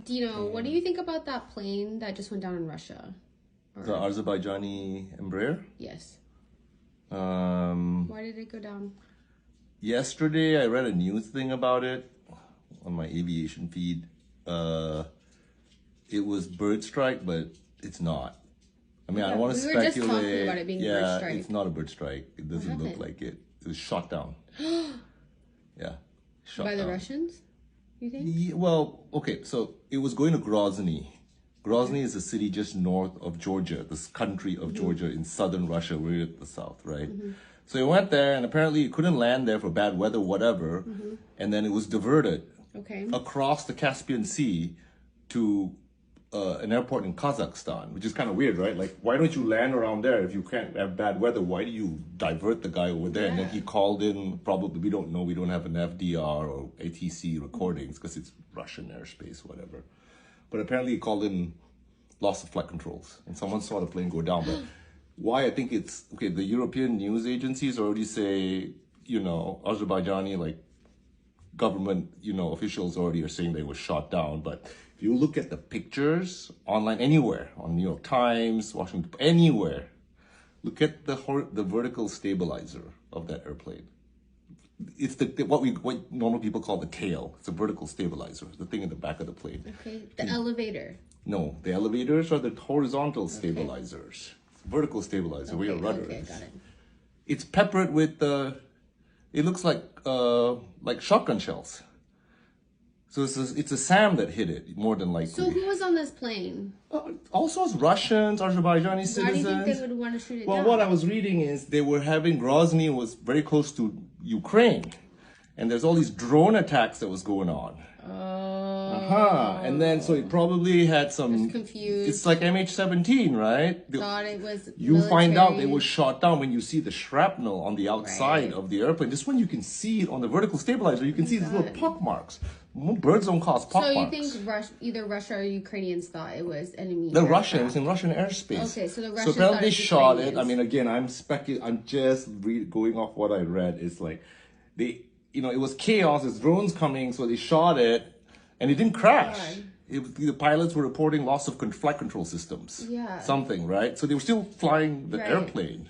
Do you know, what do you think about that plane that just went down in Russia? The Azerbaijani Embraer? Yes. Why did it go down? Yesterday, I read a news thing about it on my aviation feed. It was bird strike, but it's not. I mean, I don't want to speculate. We were just talking about it being bird strike. It's not a bird strike. It doesn't look like it. It was shot down. Yeah. Shot By the down. Russians, you think? Yeah, well, okay, so it was going to Grozny. Grozny is a city just north of Georgia, this country of Georgia in southern Russia. We're at the south, right? So it went there, and apparently it couldn't land there for bad weather, whatever. And then it was diverted across the Caspian Sea to an airport in Kazakhstan, which is kind of weird, right? Like, why don't you land around there if you can't have bad weather? Why do you divert the guy over there? And then he called in, probably, we don't know, we don't have an FDR or ATC recordings because it's Russian airspace, whatever. But apparently he called in loss of flight controls and someone saw the plane go down. But why I think it's, okay, the European news agencies already say, you know, Azerbaijani, like, government, you know, officials already are saying they were shot down. But if you look at the pictures online, anywhere, on New York Times, Washington, anywhere, look at the vertical stabilizer of that airplane. It's what normal people call the tail. It's a vertical stabilizer, the thing in the back of the plane. Okay, the elevator. No, the elevators are the horizontal stabilizers. Vertical stabilizer, where your rudder is. Got it. It's peppered with it looks like shotgun shells. So it's a SAM that hit it, more than likely. So who was on this plane? Also, it's Russians, Azerbaijani citizens. Why do you think they would want to shoot it down? Well, what I was reading is they were having, Grozny was very close to Ukraine. And there's all these drone attacks that was going on. And then, so it probably had some... Just confused. It's like MH17, right? Thought it was You military. find out they were shot down when you see the shrapnel on the outside of the airplane. This one you can see it on the vertical stabilizer. You can see these little pock marks. Birds don't cause pock marks. So you think either Russia or Ukrainians thought it was enemy The aircraft? Russian, it was in Russian airspace. Okay, so the Russians So apparently they shot it. Ukrainians. I mean, again, I'm just going off what I read. It's like, it was chaos. There's drones coming, so they shot it, and it didn't crash. The pilots were reporting loss of flight control systems. Yeah. Something, right? So they were still flying the airplane.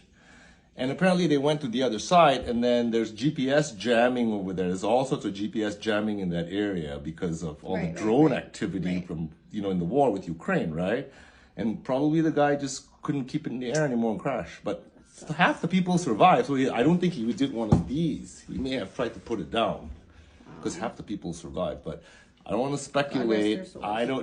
And apparently they went to the other side, and then there's GPS jamming over there. There's all sorts of GPS jamming in that area because of all the drone activity from, in the war with Ukraine, right? And probably the guy just couldn't keep it in the air anymore and crash. But half the people survived, so I don't think he did one of these. He may have tried to put it down because half the people survived. But I don't want to speculate.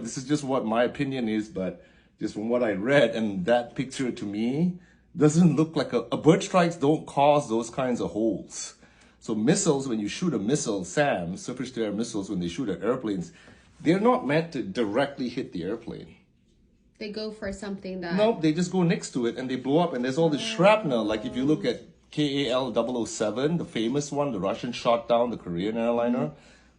This is just what my opinion is, but just from what I read, and that picture to me doesn't look like a bird strikes don't cause those kinds of holes. So missiles, when you shoot a missile, SAM, surface to air missiles, when they shoot at airplanes, they're not meant to directly hit the airplane. They go for something that... Nope, they just go next to it and they blow up, and there's all this shrapnel. Like if you look at KAL 007, the famous one, the Russians shot down the Korean airliner,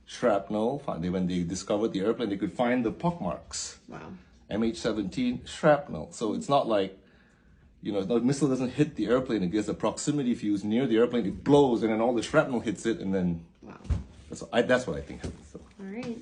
shrapnel. When they discovered the airplane, they could find the pock marks. Wow. MH17, shrapnel. So it's not like, the missile doesn't hit the airplane. It gets a proximity fuse near the airplane. It blows, and then all the shrapnel hits it, and then... Wow. That's what I think happens. So. All right.